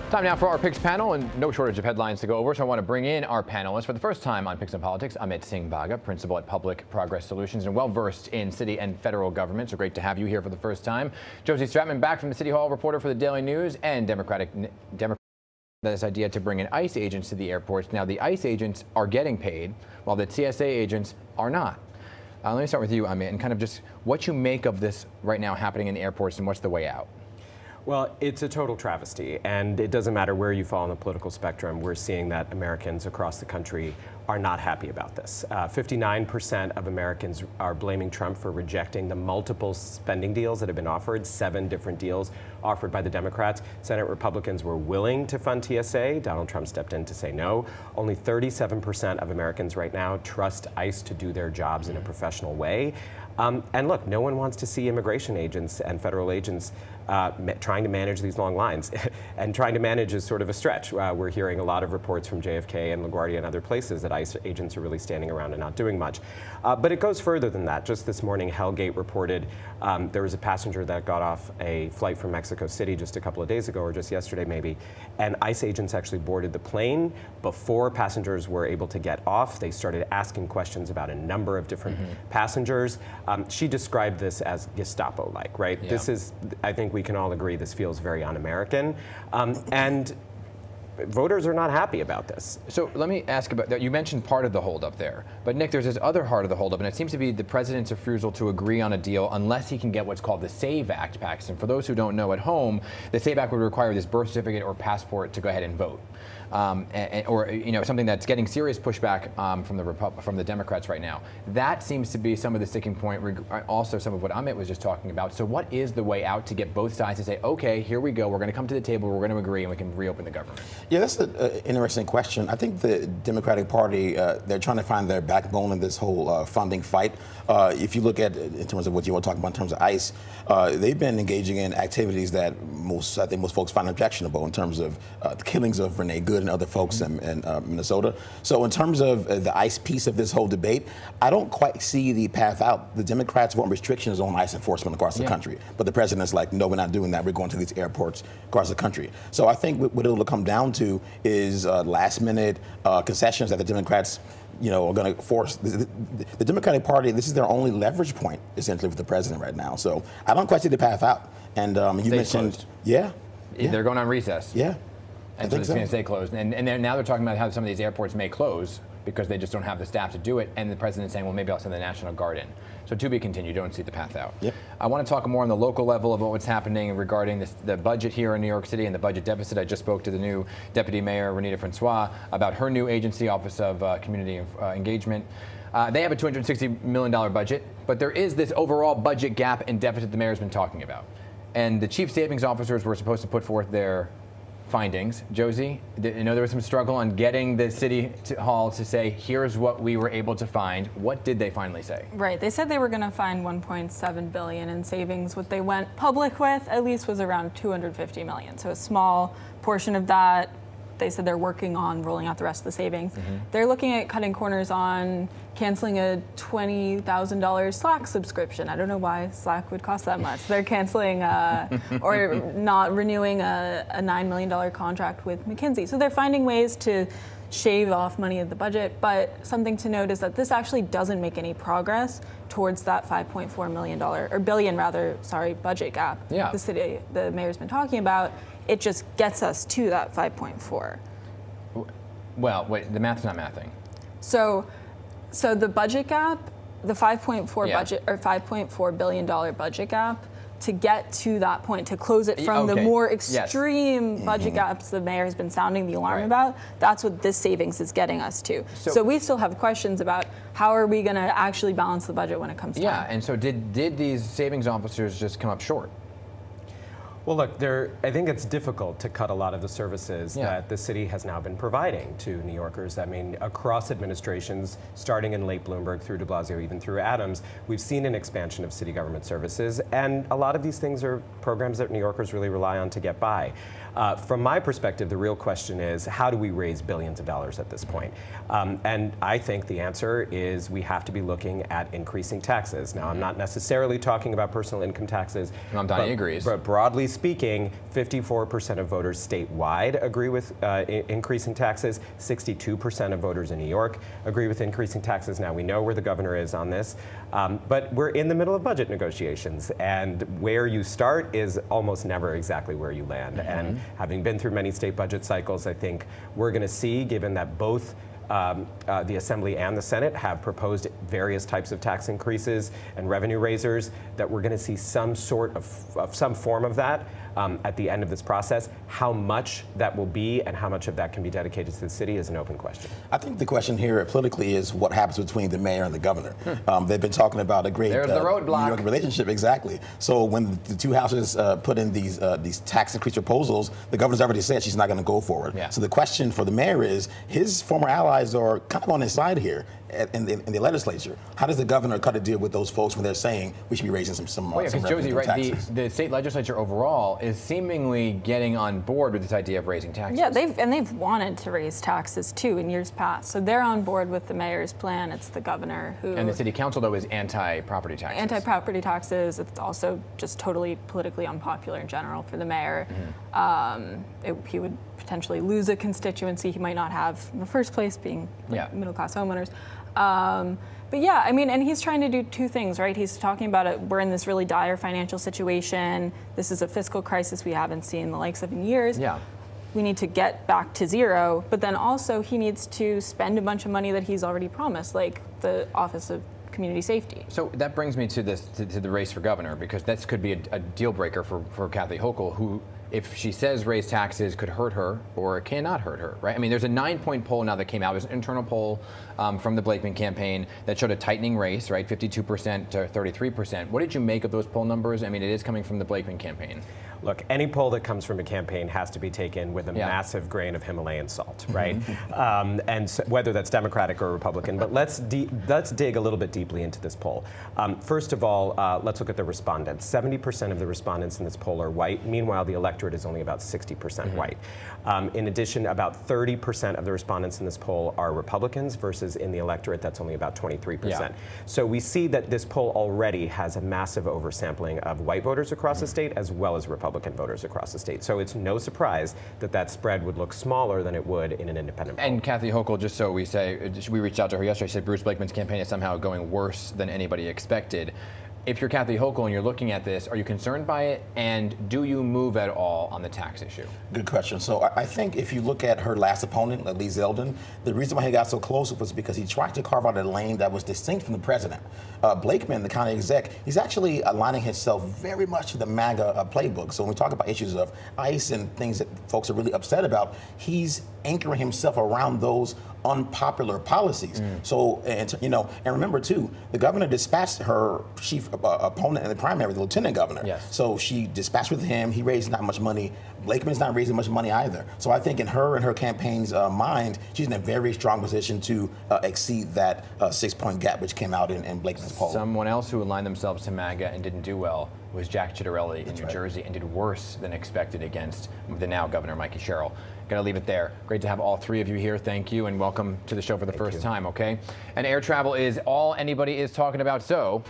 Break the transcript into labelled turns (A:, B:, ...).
A: Time now for our Picks panel, and no shortage of headlines to go over, so I want to bring in our panelists. For the first time on Picks and Politics, Amit Singh Baga, principal at Public Progress Solutions and well-versed in city and federal government. So great to have you here for the first time. Josie Stratman back from the City Hall, reporter for the Daily News, and Democrat this idea to bring in ICE agents to the airports. Now, the ICE agents are getting paid, while the TSA agents are not. Let me start with you, Amit, and kind of just what you make of this right now happening in the airports and what's the way out.
B: Well, it's a total travesty, and it doesn't matter where you fall on the political spectrum. We're seeing that Americans across the country are not happy about this. 59% of Americans are blaming Trump for rejecting the multiple spending deals that have been offered, 7 different deals offered by the Democrats. Senate Republicans were willing to fund TSA. Donald Trump stepped in to say no. Only 37% of Americans right now trust ICE to do their jobs in a professional way. And look, no one wants to see immigration agents and federal agents trying to manage these long lines. And trying to manage is sort of a stretch. We're hearing a lot of reports from JFK and LaGuardia and other places that ICE agents are really standing around and not doing much. But it goes further than that. Just this morning, Hellgate reported there was a passenger that got off a flight from Mexico City just a couple of days ago, or just yesterday maybe, and ICE agents actually boarded the plane before passengers were able to get off. They started asking questions about a number of different passengers. She described this as Gestapo-like, right? Yeah. This is, I think we can all agree, this feels very un-American. And voters are not happy about this.
A: So let me ask about that. You mentioned part of the holdup there, but Nick, there's this other part of the holdup, and it seems to be the president's refusal to agree on a deal unless he can get what's called the SAVE Act passed. And for those who don't know at home, the SAVE Act would require this birth certificate or passport to go ahead and vote. Or something that's getting serious pushback from the Democrats right now. That seems to be some of the sticking point, also some of what Amit was just talking about. So what is the way out to get both sides to say, okay, here we go, we're going to come to the table, we're going to agree, and we can reopen the government?
C: Yeah, that's an interesting question. I think the Democratic Party, they're trying to find their backbone in this whole funding fight. If you look at, in terms of what you were talking about in terms of ICE, they've been engaging in activities that I think most folks find objectionable in terms of the killings of Renee Good and other folks in Minnesota. So in terms of the ICE piece of this whole debate, I don't quite see the path out. The Democrats want restrictions on ICE enforcement across the country, but the president's like, no, we're not doing that. We're going to these airports across the country. So I think what it'll come down to is last-minute concessions that the Democrats are going to force. The Democratic Party, this is their only leverage point, essentially, with the president right now. So I don't quite see the path out. And you mentioned,
A: closed.
C: Yeah.
A: They're going on recess.
C: Yeah.
A: And so it's going to stay closed. And now they're talking about how some of these airports may close because they just don't have the staff to do it. And the president's saying, well, maybe I'll send the National Guard in. So to be continued, don't see the path out.
C: Yep.
A: I want to talk more on the local level of what's happening regarding the budget here in New York City and the budget deficit. I just spoke to the new Deputy Mayor, Renita Francois, about her new agency, Office of Community Engagement. They have a $260 million budget, but there is this overall budget gap and deficit the mayor's been talking about. And the chief savings officers were supposed to put forth their findings. Josie, I know there was some struggle on getting the city hall to say, here's what we were able to find. What did they finally say?
D: Right, they said they were going to find $1.7 billion in savings. What they went public with, at least, was around $250 million. So a small portion of that. They said they're working on rolling out the rest of the savings. They're looking at cutting corners on canceling a $20,000 Slack subscription. I don't know why Slack would cost that much. They're canceling or not renewing a $9 million contract with McKinsey. So they're finding ways to shave off money of the budget. But something to note is that this actually doesn't make any progress towards that $5.4 million, or billion rather, sorry, budget gap the mayor's been talking about. It just gets us to that 5.4.
A: Well, wait, the math's not mathing.
D: So the budget gap, the 5.4 budget or $5.4 billion budget gap, to get to that point, to close it from the more extreme budget gaps the mayor has been sounding the alarm about, that's what this savings is getting us to. So we still have questions about how are we going to actually balance the budget when it comes to
A: and so did these savings officers just come up short?
B: Well, look, I think it's difficult to cut a lot of the services that the city has now been providing to New Yorkers. I mean, across administrations, starting in late Bloomberg through de Blasio, even through Adams, we've seen an expansion of city government services, and a lot of these things are programs that New Yorkers really rely on to get by. From my perspective, the real question is, how do we raise billions of dollars at this point? And I think the answer is we have to be looking at increasing taxes. Now, I'm not necessarily talking about personal income taxes.
A: Donnie agrees.
B: But broadly speaking, 54% of voters statewide agree with increasing taxes. 62% of voters in New York agree with increasing taxes. Now, we know where the governor is on this, but we're in the middle of budget negotiations, and where you start is almost never exactly where you land. And having been through many state budget cycles, I think we're going to see, given that both the Assembly and the Senate have proposed various types of tax increases and revenue raisers, that we're going to see some sort of some form of that at the end of this process. How much that will be and how much of that can be dedicated to the city is an open question.
C: I think the question here politically is what happens between the mayor and the governor. They've been talking about a great
A: There's the roadblock.
C: New York relationship, exactly. So when the two houses put in these tax increase proposals, the governor's already said she's not going to go forward.
A: Yeah.
C: So the question for the mayor is, his former allies are kind of on his side here in the legislature. How does the governor cut a deal with those folks when they're saying we should be raising some
A: Because Josie, right,
C: taxes?
A: the state legislature overall is seemingly getting on board with this idea of raising taxes.
D: Yeah, they've wanted to raise taxes too in years past. So they're on board with the mayor's plan. It's the governor who.
A: And the city council, though, is anti-property taxes.
D: Anti-property taxes. It's also just totally politically unpopular in general for the mayor. He would potentially lose a constituency he might not have in the first place, being middle-class homeowners. But yeah, I mean, and he's trying to do two things, right? He's talking about it. We're in this really dire financial situation. This is a fiscal crisis we haven't seen the likes of in years.
A: Yeah.
D: We need to get back to zero. But then also he needs to spend a bunch of money that he's already promised, like the Office of Community Safety.
A: So that brings me to this, to the race for governor, because this could be a deal breaker for Kathy Hochul, who, if she says raise taxes, could hurt her or it cannot hurt her, right? I mean, there's a 9-point poll now that came out. There's an internal poll from the Blakeman campaign that showed a tightening race, right? 52% to 33%. What did you make of those poll numbers? I mean, it is coming from the Blakeman campaign.
B: Look, any poll that comes from a campaign has to be taken with a massive grain of Himalayan salt, right? And so, whether that's Democratic or Republican. But let's dig a little bit deeply into this poll. First of all, let's look at the respondents. 70% of the respondents in this poll are white. Meanwhile, the electorate is only about 60% white. In addition, about 30% of the respondents in this poll are Republicans, versus in the electorate, that's only about 23%. So we see that this poll already has a massive oversampling of white voters across the state, as well as Republican voters across the state. So it's no surprise that that spread would look smaller than it would in an independent poll.
A: And Kathy Hochul, just so we say, we reached out to her yesterday, she said Bruce Blakeman's campaign is somehow going worse than anybody expected. If you're Kathy Hochul and you're looking at this, are you concerned by it? And do you move at all on the tax issue?
C: Good question. So I think if you look at her last opponent, Lee Zeldin, the reason why he got so close was because he tried to carve out a lane that was distinct from the president. Blakeman, the county exec, he's actually aligning himself very much to the MAGA playbook. So when we talk about issues of ICE and things that folks are really upset about, he's anchoring himself around those unpopular policies. So, and remember too, the governor dispatched her chief opponent in the primary, the lieutenant governor.
A: Yes.
C: So she dispatched with him. He raised not much money. Blakeman's not raising much money either. So I think in her and her campaign's mind, she's in a very strong position to exceed that 6-point gap which came out in Blakeman's poll.
A: Someone else who aligned themselves to MAGA and didn't do well was Jack Ciattarelli in New Jersey, and did worse than expected against the now Governor Mikey Sherrill. Got to leave it there. Great to have all three of you here. Thank you, and welcome to the show for the first time, okay? And air travel is all anybody is talking about, so